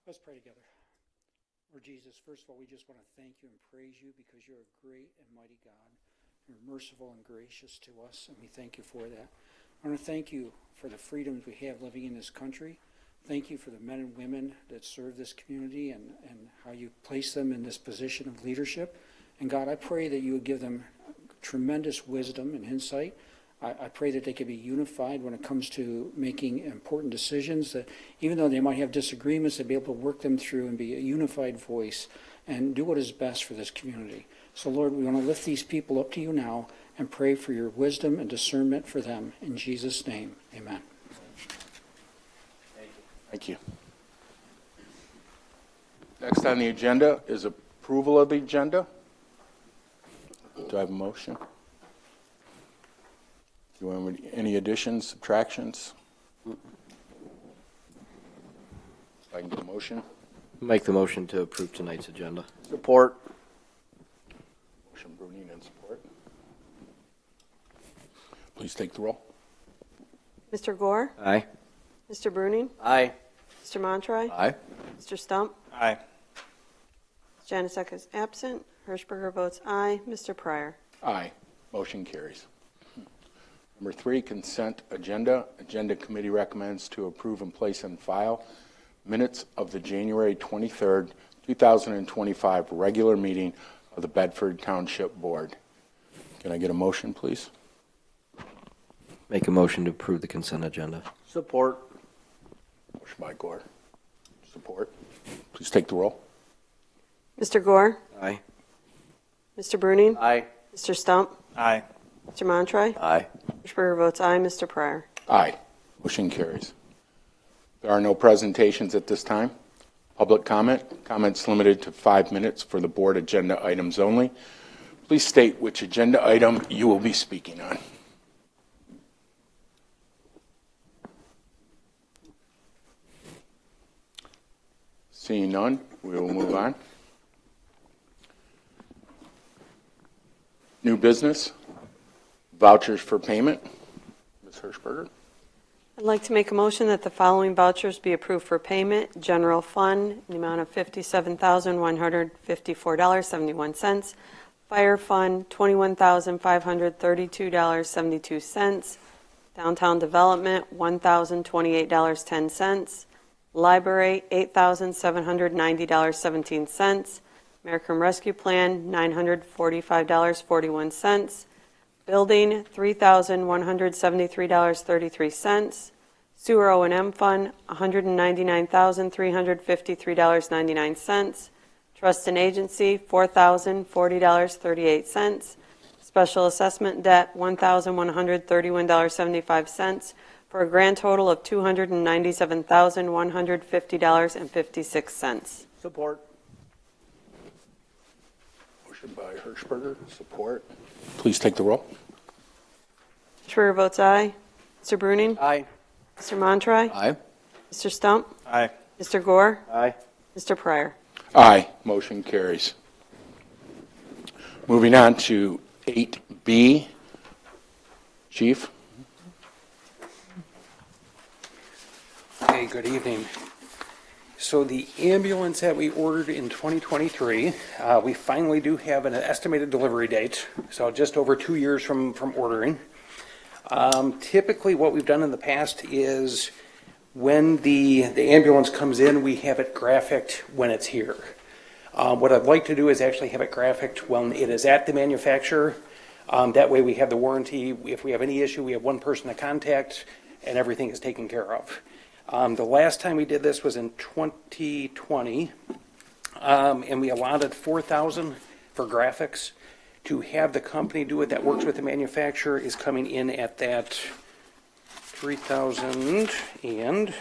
Let's pray together. Lord Jesus, first of all, we just want to thank you and praise you because you're a great and mighty God. You're merciful and gracious to us, and we thank you for that. I want to thank you for the freedoms we have living in this country. Thank you for the men and women that serve this community and how you place them in this position of leadership. And God, I pray that you would give them tremendous wisdom and insight. I pray that they can be unified when it comes to making important decisions, that even though they might have disagreements, they'll be able to work them through and be a unified voice and do what is best for this community. So, Lord, we want to lift these people up to you now and pray for your wisdom and discernment for them. In Jesus' name, amen. Thank you. Next on the agenda is approval of the agenda. Do I have a motion? Do you want any additions, subtractions? If I can get a motion. Make the motion to approve tonight's agenda. Support. Motion Bruning and support. Please take the roll. Mr. Gore? Aye. Mr. Bruning? Aye. Mr. Montroy? Aye. Mr. Stump? Aye. Janusek is absent. Hirschberger votes aye. Mr. Pryor? Aye. Motion carries. Number 3, consent agenda. Agenda committee recommends to approve and place on file minutes of the January 23rd, 2025 regular meeting of the Bedford Township Board. Can I get a motion, please? Make a motion to approve the consent agenda. Support. Motion by Gore. Support. Please take the roll. Mr. Gore? Aye. Mr. Bruning? Aye. Mr. Stump? Aye. Mr. Montroy? Aye. Hirschberger votes aye. Mr. Pryor? Aye. Motion carries. There are no presentations at this time. Public comment. Comments limited to 5 minutes for the board agenda items only. Please state which agenda item you will be speaking on. Seeing none, we will move on. New business. Vouchers for payment. Ms. Hirschberger. I'd like to make a motion that the following vouchers be approved for payment. General Fund, in the amount of $57,154.71. Fire Fund, $21,532.72. Downtown Development, $1,028.10. Library, $8,790.17. American Rescue Plan, $945.41. Building, $3,173.33. Sewer O&M Fund, $199,353.99. Trust and Agency, $4,040.38. Special Assessment Debt, $1,131.75, for a grand total of $297,150.56. Support. Motion by Hirschberger, support. Please take the roll. Schreier votes aye. Mr. Bruning? Aye. Mr. Montroy? Aye. Mr. Stump? Aye. Mr. Gore? Aye. Mr. Pryor? Aye. Motion carries. Moving on to 8B. Chief. Okay, good evening. So the ambulance that we ordered in 2023, we finally do have an estimated delivery date, so just over 2 years from ordering. Typically what we've done in the past is when the ambulance comes in, we have it graphicked when it's here. What I'd like to do is actually have it graphicked when it is at the manufacturer. That way we have the warranty. If we have any issue, we have one person to contact and everything is taken care of. The last time we did this was in 2020, and we allotted $4,000 for graphics. To have the company do it that works with the manufacturer is coming in at that $3,000 and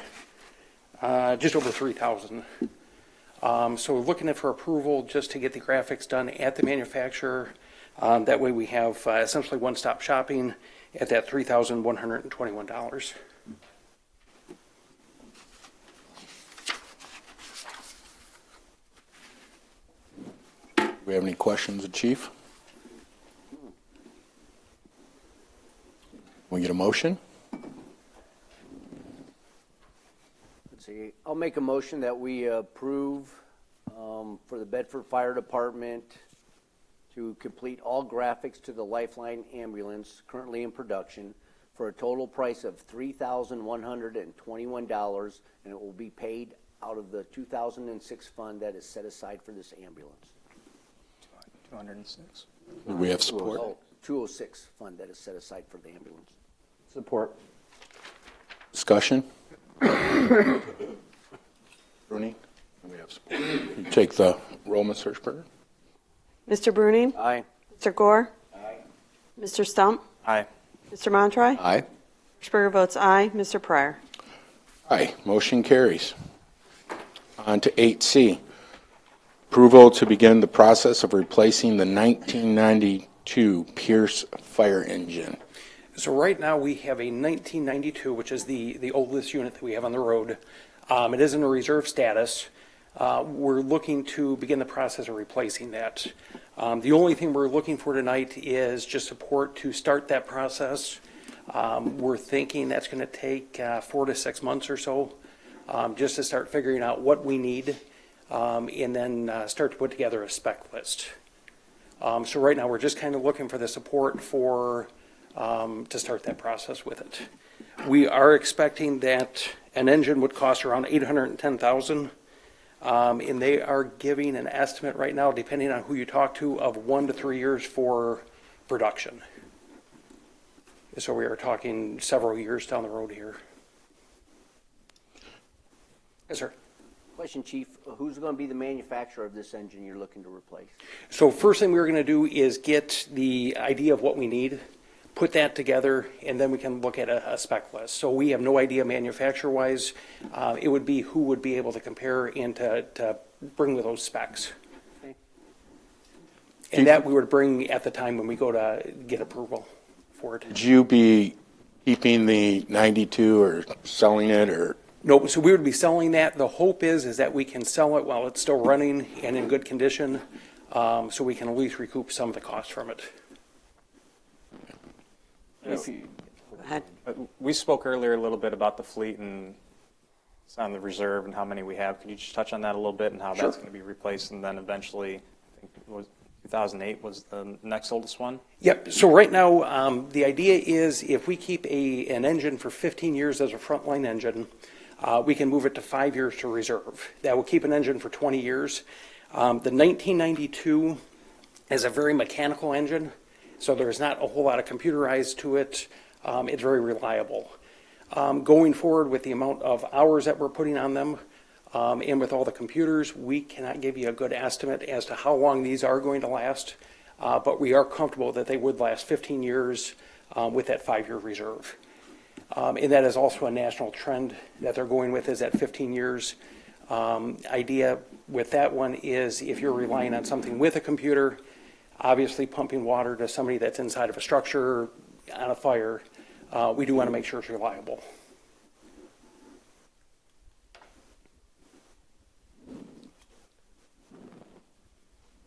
just over $3,000. So we're looking at for approval just to get the graphics done at the manufacturer. That way we have essentially one-stop shopping at that $3,121. Do we have any questions of Chief? Can we get a motion? Let's see. Okay, I'll make a motion that we approve for the Bedford Fire Department to complete all graphics to the Lifeline ambulance currently in production for a total price of $3,121, and it will be paid out of the 2006 fund that is set aside for this ambulance. 206. Do we have support? Oh, 206 fund that is set aside for the ambulance. Support. Discussion? Rooney? Do we have support? You take the roll, Ms. Hirschberger. Mr. Bruning? Aye. Mr. Gore? Aye. Mr. Stump? Aye. Mr. Montroy? Aye. Hirschberger votes aye. Mr. Pryor? Aye. Motion carries. On to 8C. Approval to begin the process of replacing the 1992 Pierce fire engine. So right now, we have a 1992, which is the oldest unit that we have on the road. It is in a reserve status. We're looking to begin the process of replacing that. The only thing we're looking for tonight is just support to start that process. We're thinking that's going to take 4 to 6 months or so, just to start figuring out what we need, and then start to put together a spec list. So right now, we're just kind of looking for the support for to start that process with it. We are expecting that an engine would cost around $810,000, and they are giving an estimate right now, depending on who you talk to, of 1 to 3 years for production. So we are talking several years down the road here. Yes, sir. Question, Chief, who's going to be the manufacturer of this engine you're looking to replace? So first thing we're going to do is get the idea of what we need, put that together, and then we can look at a spec list. So we have no idea manufacturer-wise. It would be who would be able to compare and to bring with those specs. Okay. And that we would bring at the time when we go to get approval for it. Would you be keeping the 92 or selling it, or? No, so we would be selling that. The hope is that we can sell it while it's still running and in good condition, so we can at least recoup some of the cost from it. Go ahead. We spoke earlier a little bit about the fleet and it's on the reserve and how many we have. Could you just touch on that a little bit and how that's going to be replaced, and then eventually, I think it was 2008 was the next oldest one? Yep. So right now, the idea is if we keep an engine for 15 years as a frontline engine, we can move it to 5 years to reserve. That will keep an engine for 20 years. The 1992 is a very mechanical engine, so there's not a whole lot of computerized to it. It's very reliable. Going forward with the amount of hours that we're putting on them, and with all the computers, we cannot give you a good estimate as to how long these are going to last, but we are comfortable that they would last 15 years with that 5-year reserve. And that is also a national trend that they're going with, is at 15 years. Idea with that one is if you're relying on something with a computer, obviously pumping water to somebody that's inside of a structure on a fire, we do want to make sure it's reliable.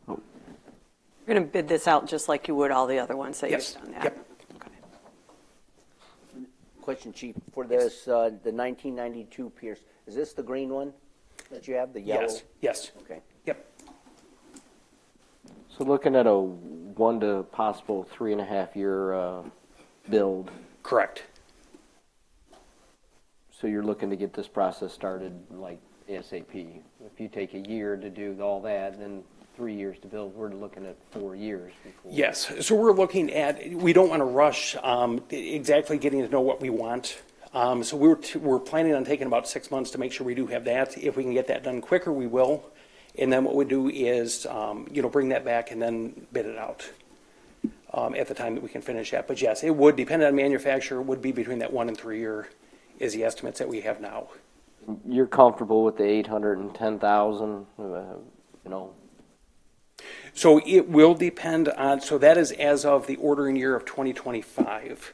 You're going to bid this out just like you would all the other ones that Yes. you've done? Yeah. Yep. Okay. Question, Chief, for this, the 1992 Pierce, is this the green one that you have, the yellow? Yes. Yes. Okay. Yep. So looking at a 1 to possible 3.5 year build, Correct. so you're looking to get this process started like ASAP. If you take a year to do all that, then 3 years to build, we're looking at 4 years before. Yes. So we're looking at, we don't want to rush exactly getting to know what we want. So we're planning on taking about 6 months to make sure we do have that. If we can get that done quicker, we will. And then what we do is, bring that back and then bid it out at the time that we can finish that. But yes, it would, depending on manufacturer, would be between that 1 and 3 year is the estimates that we have now. You're comfortable with the 810,000, So it will depend on, so that is as of the ordering year of 2025.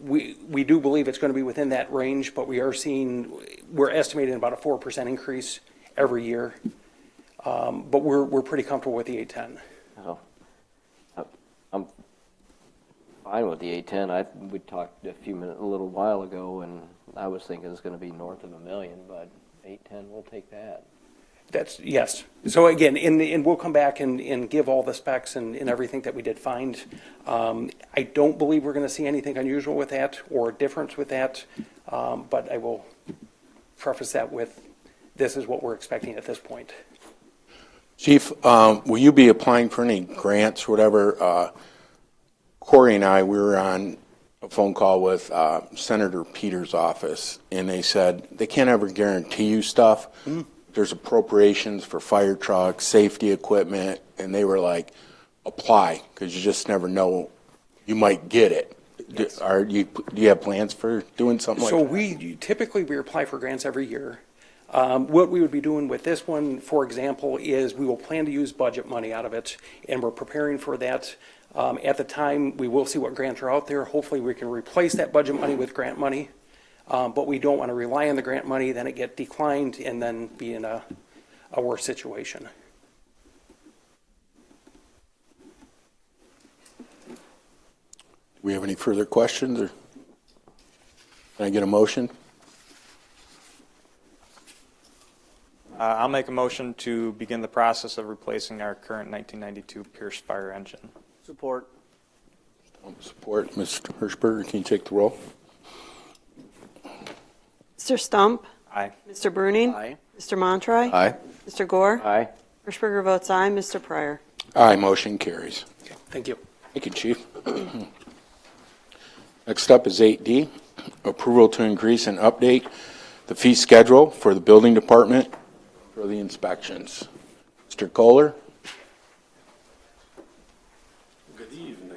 We do believe it's going to be within that range, but we're estimating about a 4% increase every year. But we're pretty comfortable with the 810. So, I'm fine with the 810. We talked a little while ago, and I was thinking it's gonna be north of $1 million, but 810, we'll take that. That's, yes. So again, and we'll come back and give all the specs and everything that we did find. I don't believe we're going to see anything unusual with that or difference with that, but I will preface that with, this is what we're expecting at this point. Chief, will you be applying for any grants or whatever? Corey and I, we were on a phone call with Senator Peters' office, and they said they can't ever guarantee you stuff. Mm-hmm. There's appropriations for fire trucks, safety equipment, and they were like, apply, because you just never know, you might get it. Yes. Do you have plans for doing something like that? So we apply for grants every year. What we would be doing with this one, for example, is we will plan to use budget money out of it, and we're preparing for that. At the time, we will see what grants are out there. Hopefully we can replace that budget money with grant money. But we don't want to rely on the grant money, then it get declined, and then be in a worse situation. Do we have any further questions, or can I get a motion? I'll make a motion to begin the process of replacing our current 1992 Pierce fire engine. Support. Support. Mr. Hirschberger, can you take the roll? Mr. Stump? Aye. Mr. Bruning? Aye. Mr. Montroy? Aye. Mr. Gore? Aye. Hirschberger votes aye. Mr. Pryor? Aye, motion carries. Okay, thank you. Thank you, Chief. Next up is 8D, approval to increase and update the fee schedule for the building department for the inspections. Mr. Kohler? Good evening.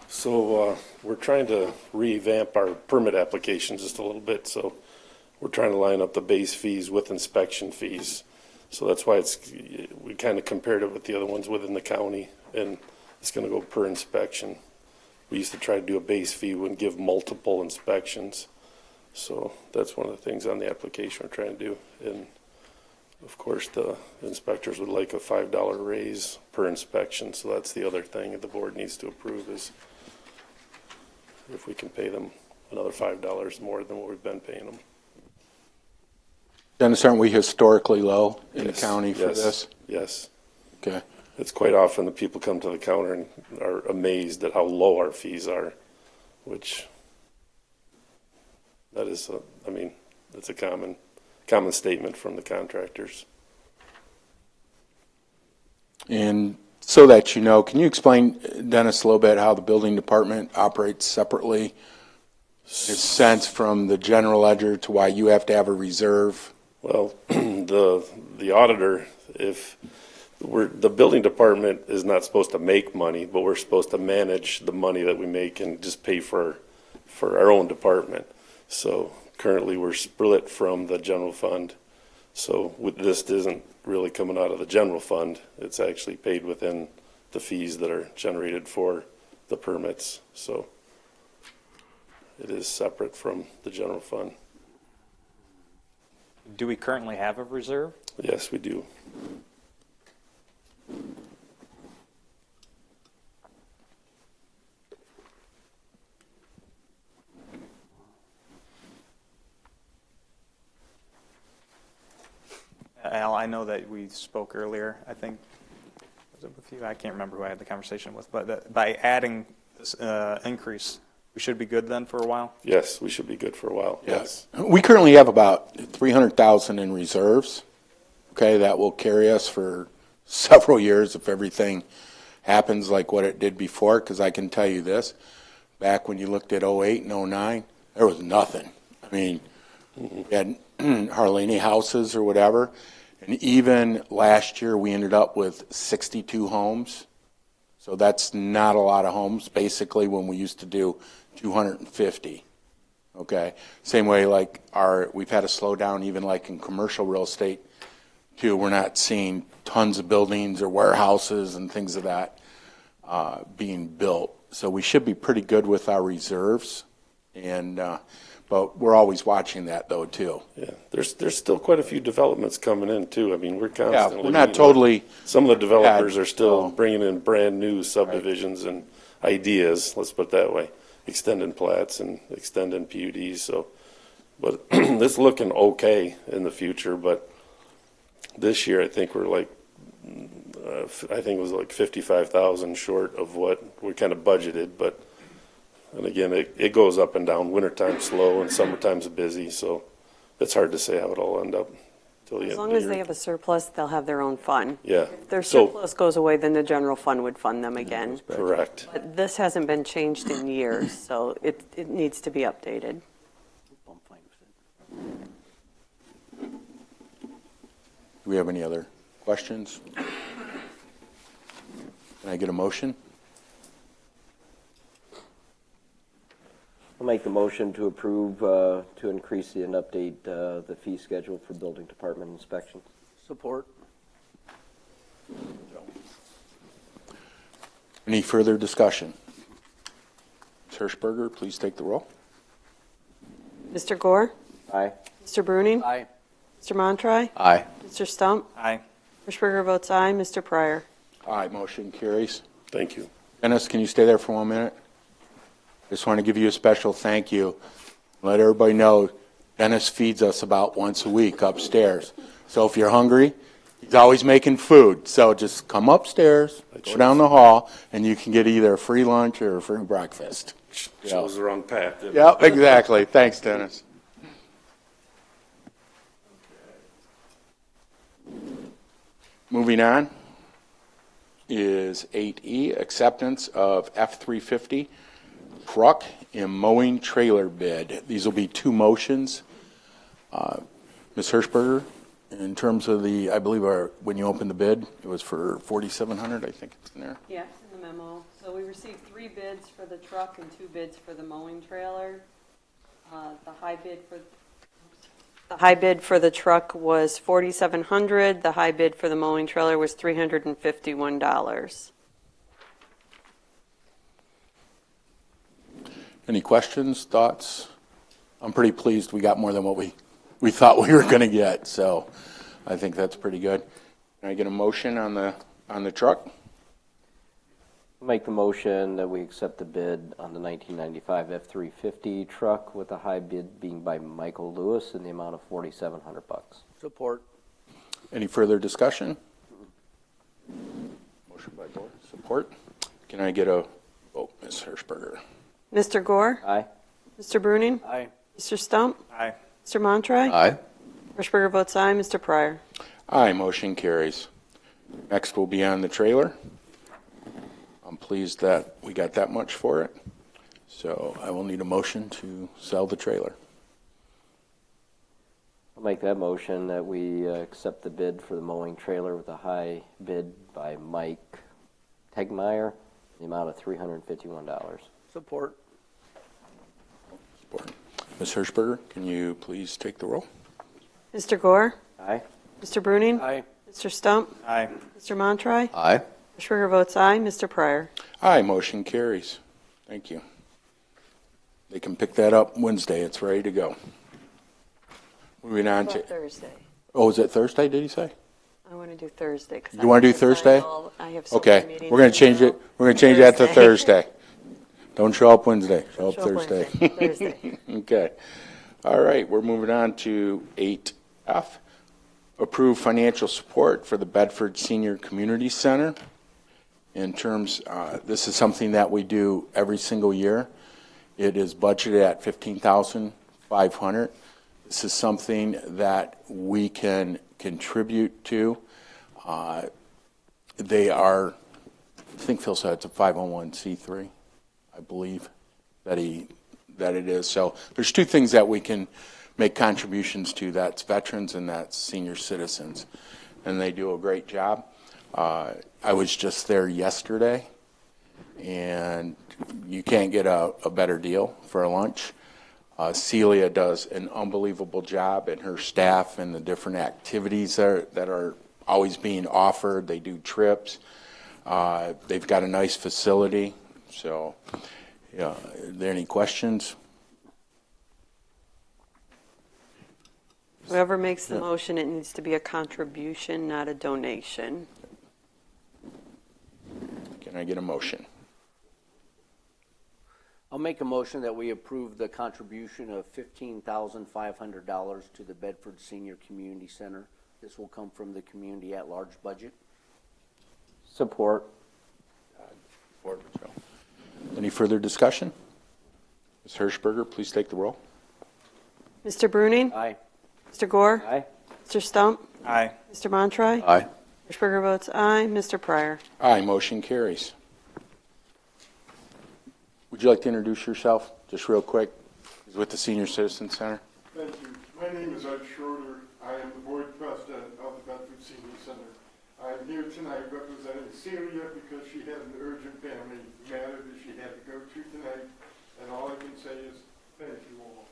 So we're trying to revamp our permit application just a little bit, so we're trying to line up the base fees with inspection fees. So that's why we kind of compared it with the other ones within the county, and it's going to go per inspection. We used to try to do a base fee and give multiple inspections. So that's one of the things on the application we're trying to do. And of course, the inspectors would like a $5 raise per inspection. So that's the other thing that the board needs to approve, is if we can pay them another $5 more than what we've been paying them. Dennis, aren't we historically low in the county for this? Yes. Okay. It's quite often that people come to the counter and are amazed at how low our fees are, which that is, it's a common statement from the contractors. And so that you know, can you explain, Dennis, a little bit how the building department operates separately? It's sense from the general ledger to why you have to have a reserve. Well, the auditor, the building department is not supposed to make money, but we're supposed to manage the money that we make and just pay for our own department. So currently we're split from the general fund. So this isn't really coming out of the general fund. It's actually paid within the fees that are generated for the permits. So it is separate from the general fund. Do we currently have a reserve? Yes, we do. Al, I know that we spoke earlier, I think, was it with you? I can't remember who I had the conversation with, but by adding this increase, we should be good then for a while? Yes, we should be good for a while. Yes. We currently have about $300,000 in reserves. Okay, that will carry us for several years if everything happens like what it did before, because I can tell you this, back when you looked at 08 and 09, there was nothing. I mean, we had hardly any houses or whatever, and even last year we ended up with 62 homes, so that's not a lot of homes, basically, when we used to do 250. Okay, same way like we've had a slowdown even like in commercial real estate too. We're not seeing tons of buildings or warehouses and things of that being built. So we should be pretty good with our reserves, and but we're always watching that though too. Yeah, there's still quite a few developments coming in too. I mean, we're constantly. Yeah, we're not totally. Some of the developers are still bringing in brand new subdivisions and ideas. Let's put it that way, extending plats and extending PUDs. So But it's looking okay in the future, but this year I think we're like, I think it was like 55,000 short of what we kind of budgeted, but, and again, it goes up and down. Wintertime's slow and summertime's busy, so it's hard to say how it'll end up till the As end long of the as year. they have a surplus, they'll have their own fund. Yeah. If their So- surplus goes away, then the general fund would fund them again. Correct. But this hasn't been changed in years, so it needs to be updated. I'm fine with it. Do we have any other questions? Can I get a motion? I'll make the motion to approve, to increase and update the fee schedule for building department inspections. Support. Any further discussion? Ms. Hirschberger, please take the roll. Mr. Gore? Aye. Mr. Bruning? Aye. Mr. Montroy? Aye. Mr. Stump? Aye. Hirschberger votes aye. Mr. Pryor? Aye, motion carries. Thank you. Dennis, can you stay there for 1 minute? Just want to give you a special thank you. Let everybody know Dennis feeds us about once a week upstairs. So if you're hungry, he's always making food. So just come upstairs, go down the hall, and you can get either a free lunch or a free breakfast. Chose the wrong path. didn't it? Yep, exactly. Thanks, Dennis. Moving on is 8E, acceptance of F-350 truck and mowing trailer bid. These will be two motions. Ms. Hirschberger, in terms of the, I believe when you opened the bid, it was for $4,700, I think it's in there. Yeah, it's in the memo. So we received 3 bids for the truck and 2 bids for the mowing trailer. The high bid for the truck was $4,700. The high bid for the mowing trailer was $351. Any questions, thoughts? I'm pretty pleased we got more than what we thought we were going to get, so I think that's pretty good. Can I get a motion on the truck? I'll make the motion that we accept the bid on the 1995 F-350 truck with the high bid being by Michael Lewis in the amount of $4,700. Support. Any further discussion? Motion by Gore, support. Can I get a vote, Ms. Hirschberger? Mr. Gore? Aye. Mr. Bruning? Aye. Mr. Stump? Aye. Mr. Montroy? Aye. Hirschberger votes aye. Mr. Pryor? Aye, motion carries. Next will be on the trailer. I'm pleased that we got that much for it. So I will need a motion to sell the trailer. I'll make that motion that we accept the bid for the mowing trailer with a high bid by Mike Tegmeyer, the amount of $351. Support. Support. Ms. Hirschberger, can you please take the roll? Mr. Gore? Aye. Mr. Bruning? Aye. Mr. Stump? Aye. Mr. Montroy? Aye. Hirschberger votes aye. Mr. Pryor? Aye, motion carries. Thank you. They can pick that up Wednesday. It's ready to go. Moving on to, Thursday. oh, is it Thursday, did you say? I want to do Thursday. 'cause You wanna do have to sign Thursday? I have so many Okay, meetings we're going to change it. tomorrow. We're going to change that to Thursday. Don't show up Wednesday. Show up Show up Thursday. Wednesday. Thursday. Okay. All right, we're moving on to 8F. Approve financial support for the Bedford Senior Community Center. In terms, this is something that we do every single year. It is budgeted at $15,500. This is something that we can contribute to. They are, I think Phil said it's a 501c3, I believe that it is. So there's two things that we can make contributions to. That's veterans and that's senior citizens, and they do a great job. I was just there yesterday, and you can't get a better deal for a lunch. Celia does an unbelievable job, and her staff and the different activities that are always being offered. They do trips. They've got a nice facility. So, yeah, are there any questions? Whoever makes the motion, it needs to be a contribution, not a donation. Can I get a motion? I'll make a motion that we approve the contribution of $15,500 to the Bedford Senior Community Center. This will come from the community at-large budget. Support. Any further discussion? Ms. Hirschberger, please take the roll. Mr. Bruning? Aye. Mr. Gore? Aye. Mr. Stump? Aye. Mr. Montroy? Aye. Hirschberger votes aye. Mr. Pryor? Aye, motion carries. Would you like to introduce yourself, just real quick, with the Senior Citizen Center? Thank you. My name is Ed Schroeder. I am the board president of the Bedford Senior Center. I'm here tonight representing Celia because she had an urgent family matter that she had to go to tonight, and all I can say is thank you all.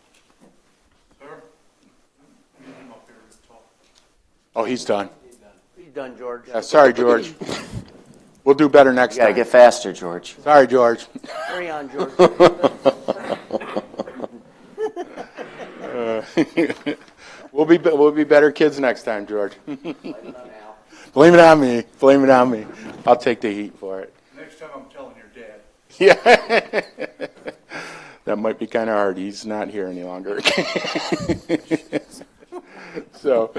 Sir? I need him up here to talk. Oh, he's done. He's done, George. Yeah, sorry, George. We'll do better next You gotta time. get faster, George. Sorry, George. Carry on, George. We'll be better kids next time, George. Blame it on me. Blame it on me. I'll take the heat for it. Next time I'm telling your dad. Yeah. That might be kind of hard. He's not here any longer. So,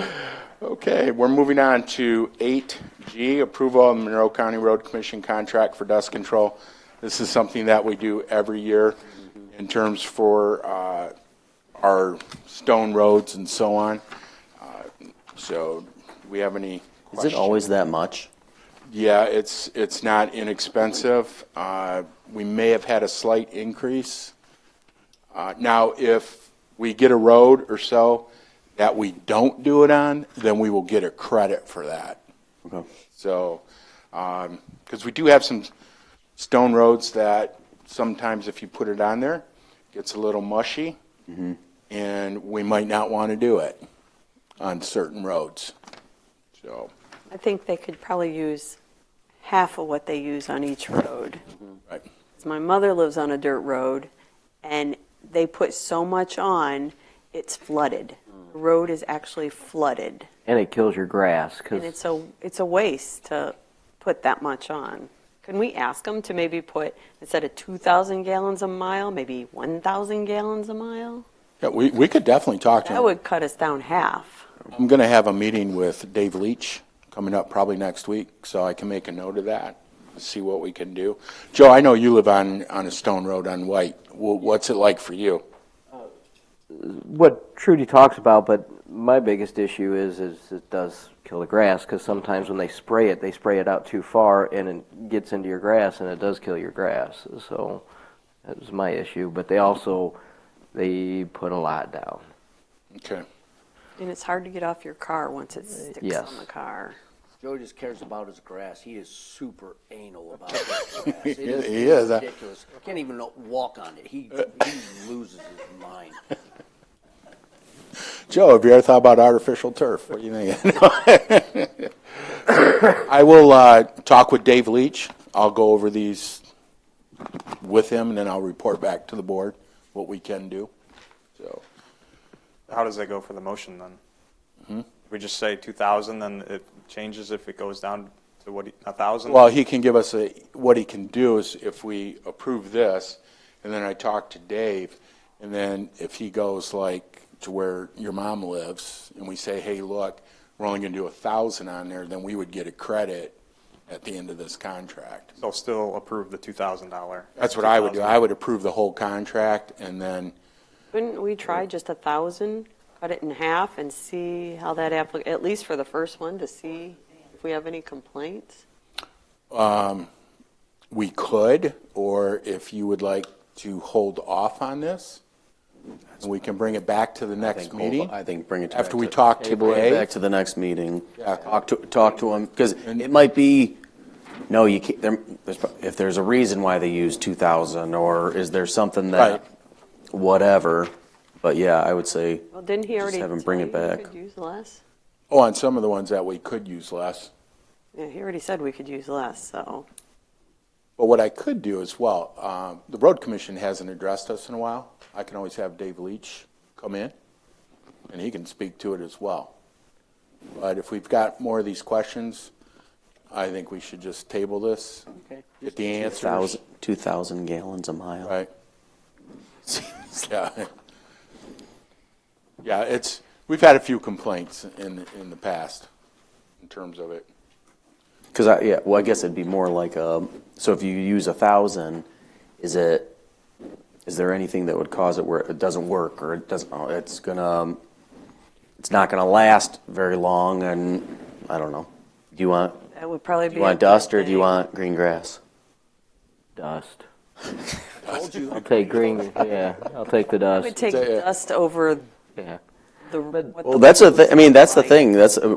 okay, we're moving on to 8G, approval of Monroe County Road Commission contract for dust control. This is something that we do every year in terms for our stone roads and so on. So, do we have any Is questions? it always that much? Yeah, it's not inexpensive. We may have had a slight increase. Now, if we get a road or so that we don't do it on, then we will get a credit for that. Okay. So, because we do have some stone roads that sometimes if you put it on there, it gets a little mushy, and we might not want to do it on certain roads. So, I think they could probably use half of what they use on each road. right. 'Cause my mother lives on a dirt road, and they put so much on, it's flooded. The road is actually flooded, And it kills your grass, and because it's a waste to put that much on. Can we ask them to maybe put, instead of 2,000 gallons a mile, maybe 1,000 gallons a mile? Yeah, we could definitely talk to That them. would cut us down half. I'm going to have a meeting with Dave Leach coming up probably next week, so I can make a note of that, see what we can do. Joe, I know you live on a stone road on White. What's it like for you? what Trudy talks about, but my biggest issue is it does kill the grass, because sometimes when they spray it out too far, and it gets into your grass, and it does kill your grass. So that was my issue. But they put a lot down. Okay. And it's hard to get off your car once it sticks Yes. on the car. Joe just cares about his grass. He is super anal about his grass. It He is. ridiculous. Can't even walk on it. He loses his mind. Joe, have you ever thought about artificial turf? What do you think? I will talk with Dave Leach. I'll go over these with him, and then I'll report back to the board what we can do. So, How does that go for the motion then? If we just say 2,000, then it changes if it goes down to 1,000? well, he can give us what he can do is if we approve this, and then I talk to Dave, and then if he goes like to where your mom lives, and we say, hey, look, we're only going to do 1,000 on there, then we would get a credit at the end of this contract. So still approve the $2,000. That's what I would do. I would approve the whole contract, and then, Couldn't we try just 1,000, cut it in half, and see how that at least for the first one, to see if we have any complaints? we could, or if you would like to hold off on this, and we can bring it back to the next meeting. I think bring it to After back we to- talk to table it Dave. back to the next meeting. Yeah. Talk to them, because it might be, no, you can't, if there's a reason why they use 2,000, or is there something that, Right. whatever, but yeah, I would say, Well, didn't he Just already have him tell bring you it we back. could use less? Oh, on some of the ones that we could use less. Yeah, he already said we could use less, so. But what I could do as well, the road commission hasn't addressed us in a while. I can always have Dave Leach come in, and he can speak to it as well. But if we've got more of these questions, I think we should just table this, Okay. get the answers. 2,000 gallons a mile. Right. Yeah. Yeah, we've had a few complaints in the past in terms of it. Because I guess it'd be more like so if you use 1,000, is there anything that would cause it where it doesn't work or it's not gonna last very long, and I don't know. Do you want That would probably be. dust or do you want green grass? Dust. I'll take green, yeah, I'll take the I dust. would take Yeah. dust over Yeah. what Well, the that's the roads thing. I mean, look that's the like. thing.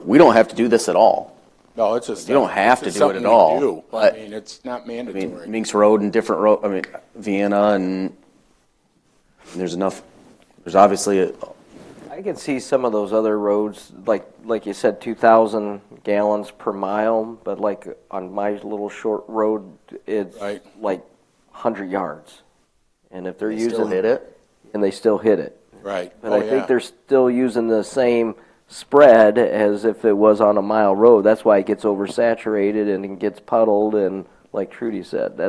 We don't have to do this at all. No, it's just. You don't have it's to just do it at something we all, do. but- I mean, it's not I mandatory. mean, Minks Road and different road. I mean, Vienna and there's enough. There's obviously I can see some of those other roads, like you said, 2,000 gallons per mile, but like on my little short road, it's Right. like 100 yards. And if they're they using still hit it. and they still hit it. Right. But Oh, I think yeah. they're still using the same spread as if it was on a mile road. That's why it gets oversaturated and it gets puddled, and like Trudy said,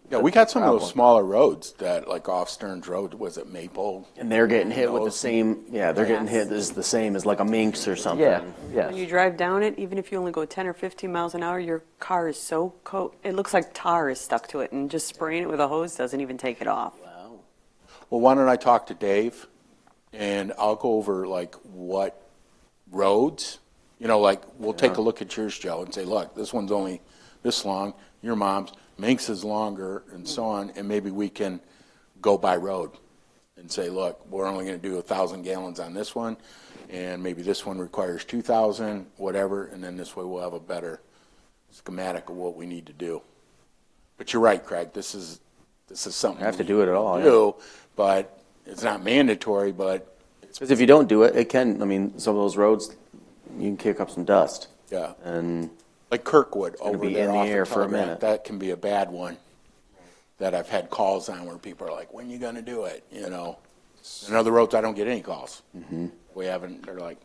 Yeah, we got some of problem. those smaller roads that, like off Stearns Road, was it Maple? And they're getting hit with the Those- same. Yeah, they're getting hit as the same as like a Minx or something. yeah, When you yes. drive down it, even if you only go 10 or 15 miles an hour, your car is so it looks like tar is stuck to it, and just spraying it with a hose doesn't even take it off. Wow. Well, why don't I talk to Dave, and I'll go over like what roads, like we'll take a look at yours, Joe, and say, look, this one's only this long, your mom's, Minx is longer, and so on, and maybe we can go by road and say, look, we're only going to do 1,000 gallons on this one, and maybe this one requires 2,000, whatever, and then this way we'll have a better schematic of what we need to do. But you're right, Craig, this is something You have to we do it at all. do, but it's not mandatory, but Because if you don't do it, it can. I mean, some of those roads, you can kick up some dust. yeah. And Like Kirkwood gonna over be there in the off air of for a Telegraph, minute. that can be a bad one that I've had calls on where people are like, when you going to do it, And other roads, I don't get any calls. Mm-hmm. We haven't, they're like,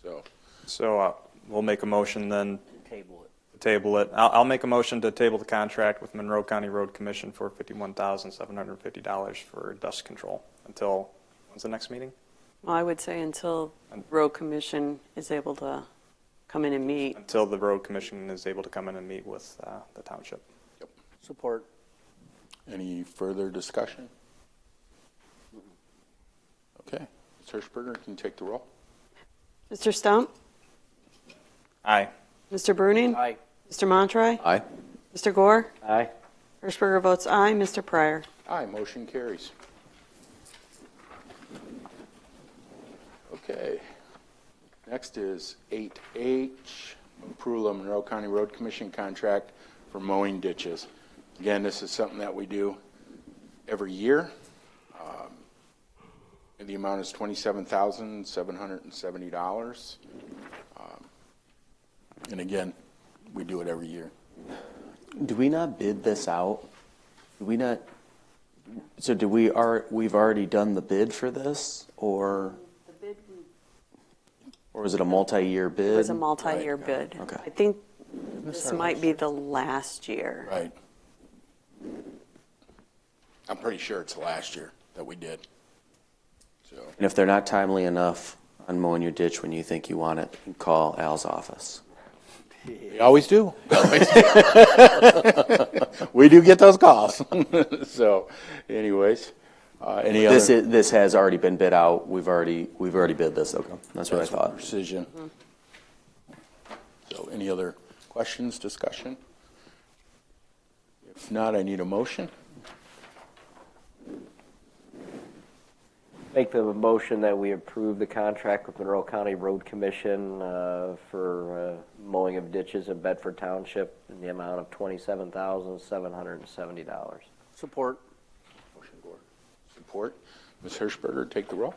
so. So we'll make a motion then Table it. to table it. I'll make a motion to table the contract with Monroe County Road Commission for $51,750 for dust control until, when's the next meeting? Well, I would say until road commission is able to come in and meet. Until the road commission is able to come in and meet with the township. Support. Any further discussion? Okay. Ms. Hirschberger, can you take the roll? Mr. Stump? Aye. Mr. Bruning? Aye. Mr. Montroy? Aye. Mr. Gore? Aye. Hirschberger votes aye. Mr. Pryor? Aye, motion carries. Okay. Next is 8H, approval of Monroe County Road Commission contract for mowing ditches. Again, this is something that we do every year. And the amount is $27,770. And again, we do it every year. do we not bid this out? Do we not? So we've already done the bid for this, or was it a multi-year bid? It was a multi-year Right. bid. Okay. I think this might be the last year. Right. I'm pretty sure it's last year that we did. So, And if they're not timely enough on mowing your ditch when you think you want it, you call Al's office. we always do. We do get those calls. So, anyways, any other? This has already been bid out. We've already bid this. Okay, that's what I thought. Precision. So, any other questions, discussion? If not, I need a motion. Make the motion that we approve the contract with Monroe County Road Commission for mowing of ditches in Bedford Township in the amount of $27,770. Support. Motion, Gore. Support. Ms. Hirschberger, take the roll.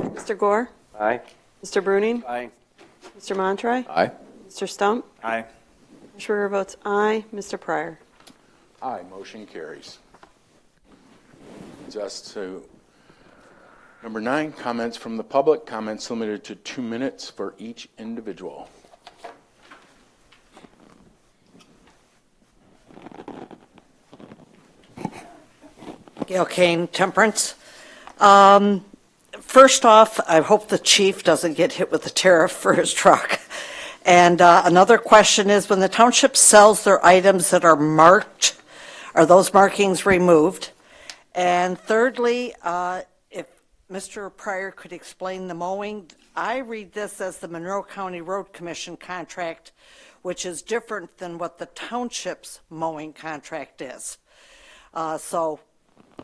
Mr. Gore? Aye. Mr. Bruning? Aye. Mr. Montroy? Aye. Mr. Stump? Aye. Hirschberger votes aye. Mr. Pryor? Aye, motion carries. Just to number 9, comments from the public. Comments limited to 2 minutes for each individual. Gail Kane, Temperance. First off, I hope the chief doesn't get hit with a tariff for his truck. And another question is, when the township sells their items that are marked, are those markings removed? And thirdly, if Mr. Pryor could explain the mowing, I read this as the Monroe County Road Commission contract, which is different than what the township's mowing contract is. So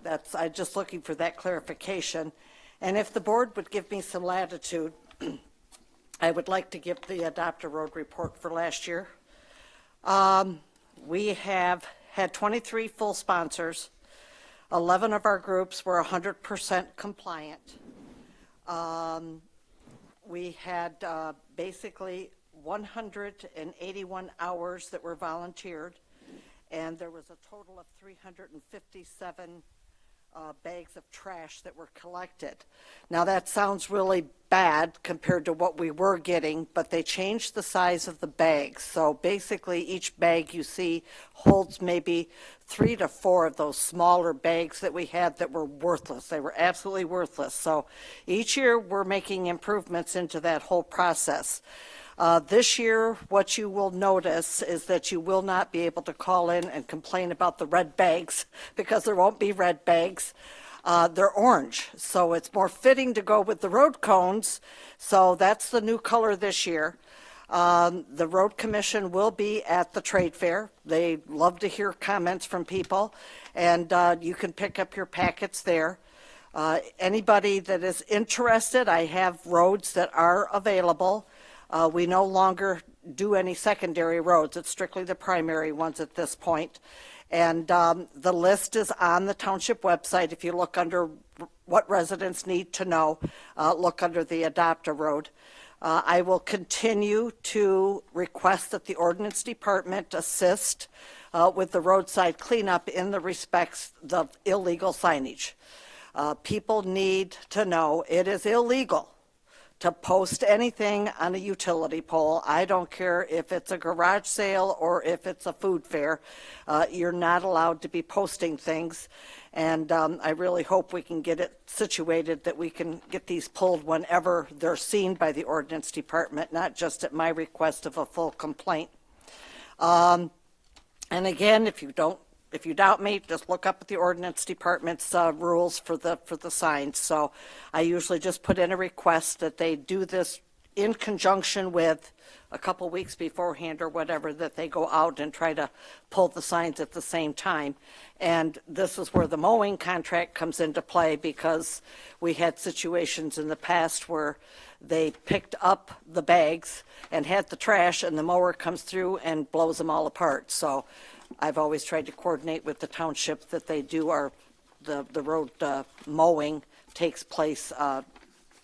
I'm just looking for that clarification. And if the board would give me some latitude, I would like to give the Adopt a Road report for last year. We have had 23 full sponsors. 11 of our groups were 100% compliant. We had basically 181 hours that were volunteered, and there was a total of 357 bags of trash that were collected. Now that sounds really bad compared to what we were getting, but they changed the size of the bags. So basically each bag you see holds maybe 3 to 4 of those smaller bags that we had that were worthless. They were absolutely worthless. So each year we're making improvements into that whole process. This year, what you will notice is that you will not be able to call in and complain about the red bags because there won't be red bags. They're orange, so it's more fitting to go with the road cones. So that's the new color this year. The Road Commission will be at the trade fair. They love to hear comments from people, and you can pick up your packets there. Anybody that is interested, I have roads that are available. We no longer do any secondary roads. It's strictly the primary ones at this point. And the list is on the township website. If you look under what residents need to know, look under the Adopt a Road. I will continue to request that the ordinance department assist with the roadside cleanup in the respects of illegal signage. People need to know it is illegal to post anything on a utility pole. I don't care if it's a garage sale or if it's a food fair. You're not allowed to be posting things. And I really hope we can get it situated that we can get these pulled whenever they're seen by the ordinance department, not just at my request of a full complaint. And again, if you doubt me, just look up at the ordinance department's rules for the signs. So I usually just put in a request that they do this in conjunction with a couple weeks beforehand or whatever, that they go out and try to pull the signs at the same time. And this is where the mowing contract comes into play, because we had situations in the past where they picked up the bags and had the trash, and the mower comes through and blows them all apart. So I've always tried to coordinate with the township that they do the road mowing takes place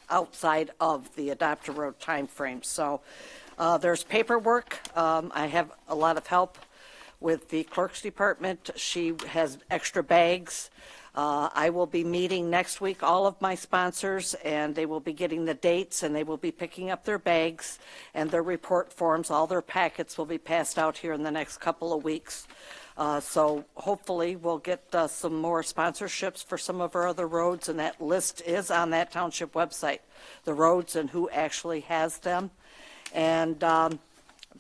outside of the Adopt a Road time frame. So there's paperwork. I have a lot of help with the clerk's department. She has extra bags. I will be meeting next week all of my sponsors, and they will be getting the dates, and they will be picking up their bags and their report forms. All their packets will be passed out here in the next couple of weeks. So hopefully we'll get some more sponsorships for some of our other roads, and that list is on that township website, the roads and who actually has them. And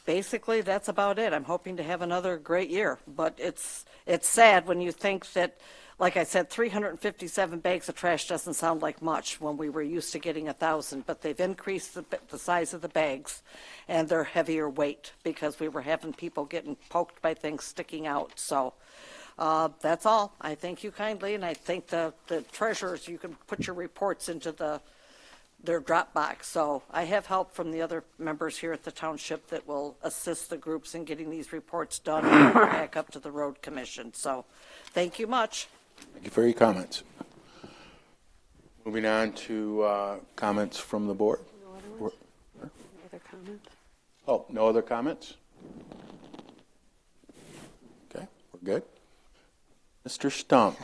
basically that's about it. I'm hoping to have another great year, but it's sad when you think that, like I said, 357 bags of trash doesn't sound like much when we were used to getting 1,000, but they've increased the size of the bags, and they're heavier weight because we were having people getting poked by things sticking out. So that's all. I thank you kindly, and I thank the treasurers. You can put your reports into their Dropbox. So I have help from the other members here at the township that will assist the groups in getting these reports done and back up to the road commission. So thank you much. Thank you for your comments. Moving on to comments from the board. No other comments? Oh, no other comments? Okay, we're good. Mr. Stump.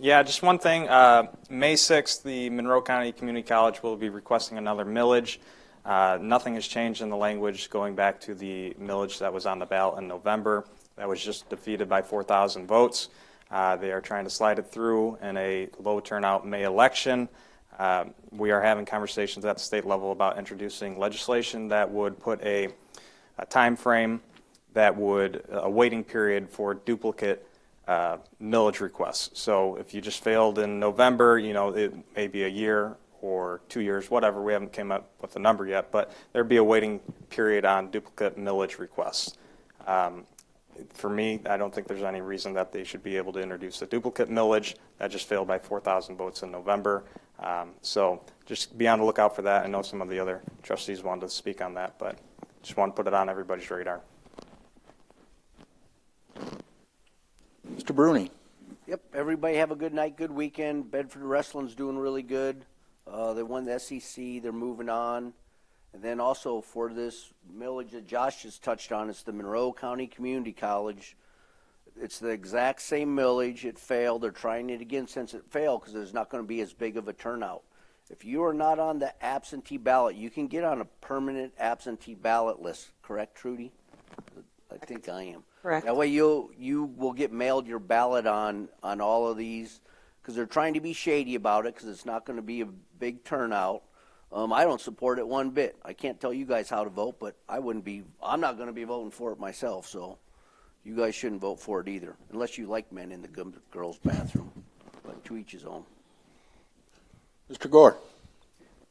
Yeah, just one thing. May 6th, the Monroe County Community College will be requesting another millage. Nothing has changed in the language going back to the millage that was on the ballot in November. That was just defeated by 4,000 votes. They are trying to slide it through in a low turnout May election. We are having conversations at the state level about introducing legislation that would put a time frame that would, a waiting period for duplicate millage requests. So if you just failed in November, it may be a year or 2 years, whatever. We haven't came up with a number yet, but there'd be a waiting period on duplicate millage requests. For me, I don't think there's any reason that they should be able to introduce a duplicate millage. That just failed by 4,000 votes in November. So just be on the lookout for that. I know some of the other trustees wanted to speak on that, but just want to put it on everybody's radar. Mr. Bruni. Yep, everybody have a good night, good weekend. Bedford Wrestling's doing really good. They won the SEC, they're moving on. And then also for this millage that Josh just touched on, it's the Monroe County Community College. It's the exact same millage. It failed. They're trying it again since it failed because there's not going to be as big of a turnout. If you are not on the absentee ballot, you can get on a permanent absentee ballot list. Correct, Trudy? I think I am. Correct. That way you will get mailed your ballot on all of these because they're trying to be shady about it because it's not going to be a big turnout. I don't support it one bit. I can't tell you guys how to vote, but I'm not going to be voting for it myself, so you guys shouldn't vote for it either, unless you like men in the girls' bathroom. But to each his own. Mr. Gore.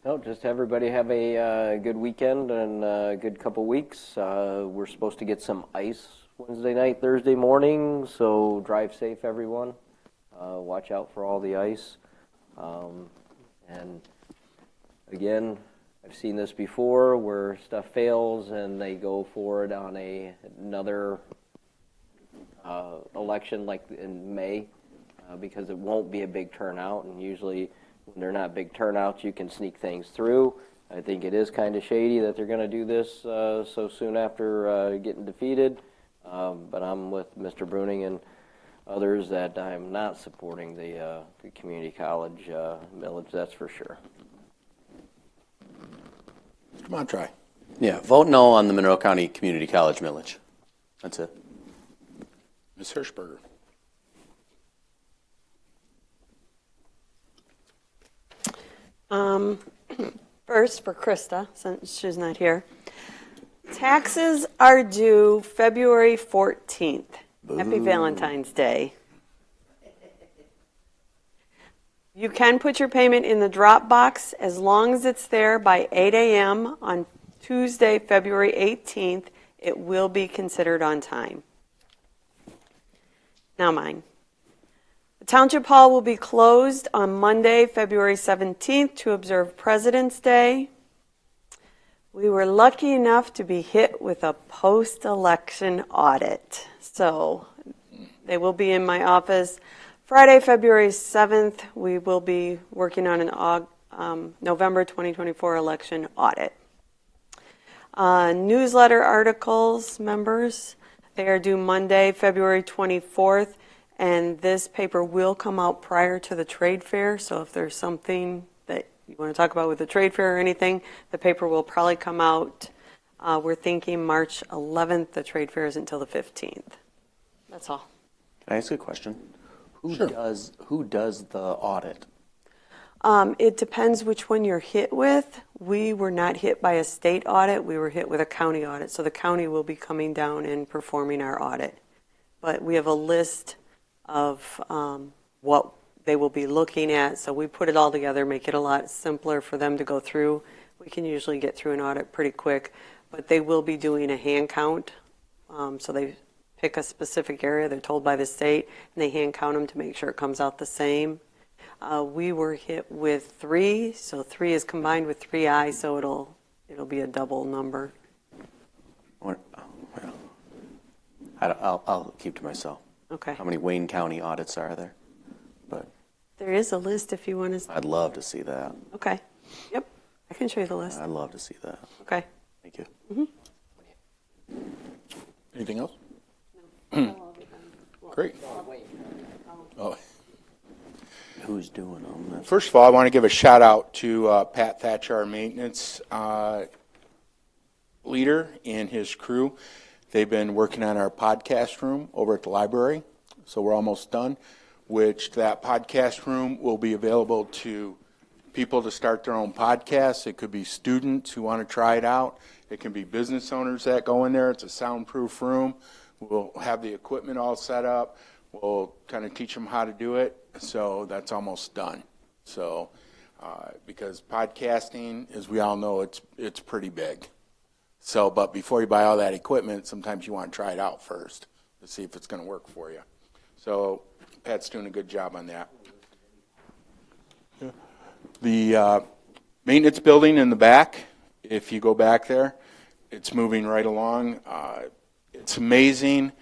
No, just everybody have a good weekend and a good couple weeks. We're supposed to get some ice Wednesday night, Thursday morning, so drive safe, everyone. Watch out for all the ice. And again, I've seen this before where stuff fails and they go forward on another election like in May because it won't be a big turnout, and usually when they're not big turnouts you can sneak things through. I think it is kind of shady that they're going to do this so soon after getting defeated, but I'm with Mr. Bruning and others that I'm not supporting the community college millage, that's for sure. Come on, try. Yeah, vote no on the Monroe County Community College millage. That's it. Ms. Hirschberger. First, for Krista, since she's not here, taxes are due February 14th. Happy Valentine's Day. You can put your payment in the drop box as long as it's there by 8 a.m. on Tuesday, February 18th. It will be considered on time. Now mine. The Township Hall will be closed on Monday, February 17th to observe President's Day. We were lucky enough to be hit with a post-election audit. So they will be in my office. Friday, February 7th, we will be working on an November 2024 election audit. Newsletter articles, members, they are due Monday, February 24th, and this paper will come out prior to the trade fair. So if there's something that you want to talk about with the trade fair or anything, the paper will probably come out. We're thinking March 11th. The trade fair isn't until the 15th. That's all. Can I ask a question? Who does the audit? It depends which one you're hit with. We were not hit by a state audit. We were hit with a county audit. So the county will be coming down and performing our audit. But we have a list of what they will be looking at. So we put it all together, make it a lot simpler for them to go through. We can usually get through an audit pretty quick. But they will be doing a hand count. So they pick a specific area. They're told by the state, and they hand count them to make sure it comes out the same. We were hit with 3, so 3 is combined with 3I, so it'll be a double number. I'll keep to myself. Okay. How many Wayne County audits are there? But There is a list if you want to. I'd love to see that. Okay. Yep. I can show you the list. I'd love to see that. Okay. Thank you. Mm-hmm. Anything else? No. Great. Oh. Who's doing them? First of all, I want to give a shout out to Pat Thatcher, our maintenance leader, and his crew. They've been working on our podcast room over at the library. so we're almost done, which that podcast room will be available to people to start their own podcasts. It could be students who want to try it out. It can be business owners that go in there. It's a soundproof room. We'll have the equipment all set up. We'll kind of teach them how to do it. So that's almost done. So because podcasting, as we all know, it's pretty big. So, but before you buy all that equipment, sometimes you want to try it out first to see if it's going to work for you. So Pat's doing a good job on that. The maintenance building in the back, if you go back there, it's moving right along. It's amazing.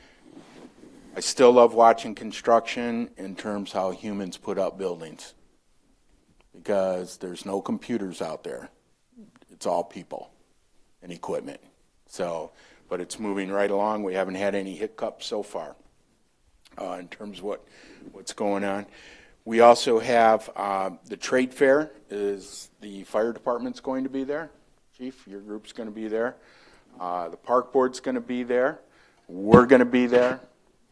I still love watching construction in terms how humans put up buildings, because there's no computers out there. It's all people and equipment. So, but it's moving right along. We haven't had any hiccups so far in terms of what's going on. We also have the trade fair. Is the fire department's going to be there? Chief, your group's going to be there. The park board's going to be there. We're going to be there.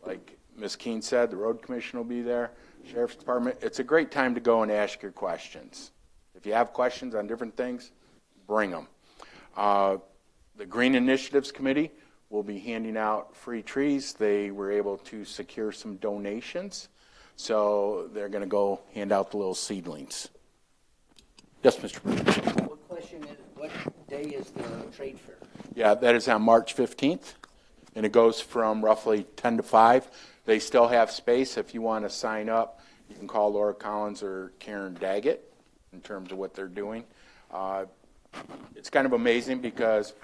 Like Ms. Keene said, the road commission will be there. Sheriff's Department. It's a great time to go and ask your questions. If you have questions on different things, bring them. The Green Initiatives Committee will be handing out free trees. They were able to secure some donations, so they're going to go hand out the little seedlings. Yes, Mr. President. What question is, what day is the trade fair? Yeah, that is on March 15th, and it goes from roughly 10 to 5. They still have space. If you want to sign up, you can call Laura Collins or Karen Daggett in terms of what they're doing. It's kind of amazing because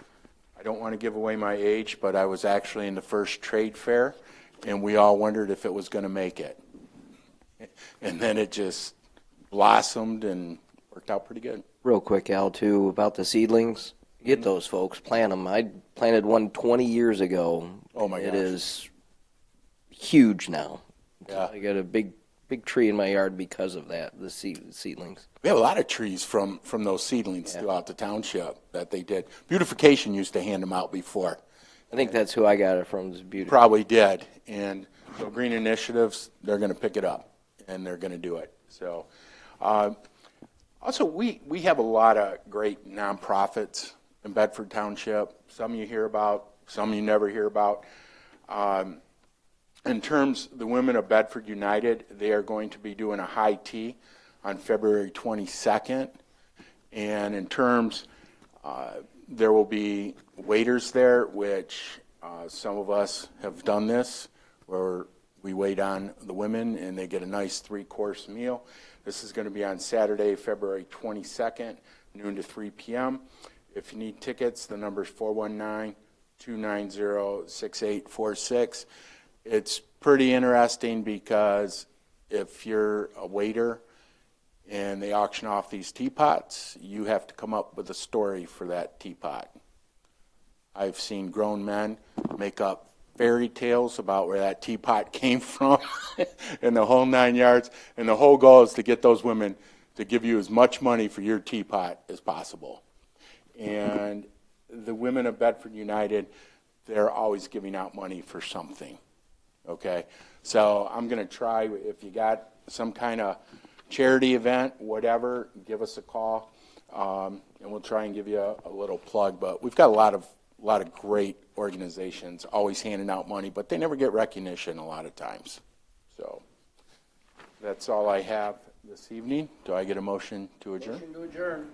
I don't want to give away my age, but I was actually in the first trade fair, and we all wondered if it was going to make it. And then it just blossomed and worked out pretty good. Real quick, Al, too, about the seedlings. Get those, folks. Plant them. I planted one 20 years ago. Oh, my gosh. It is huge now. Yeah. I got a big tree in my yard because of that, the seedlings. We have a lot of trees from those seedlings throughout the township that they did. Beautification used to hand them out before. I think that's who I got it from, is Beauty. Probably did. And so Green Initiatives, they're going to pick it up, and they're going to do it. So also, we have a lot of great nonprofits in Bedford Township. Some you hear about, some you never hear about. In terms the Women of Bedford United, they are going to be doing a high tea on February 22nd. And in terms, there will be waiters there, which some of us have done this, where we wait on the women and they get a nice 3-course meal. This is going to be on Saturday, February 22nd, noon to 3 p.m. If you need tickets, the number is 419-290-6846. It's pretty interesting because if you're a waiter and they auction off these teapots, you have to come up with a story for that teapot. I've seen grown men make up fairy tales about where that teapot came from and the whole 9 yards. And the whole goal is to get those women to give you as much money for your teapot as possible. And the Women of Bedford United, they're always giving out money for something. Okay, so I'm going to try, if you got some kind of charity event, whatever, give us a call, and we'll try and give you a little plug. But we've got a lot of great organizations always handing out money, but they never get recognition a lot of times. So that's all I have this evening. Do I get a motion to adjourn? Motion to adjourn.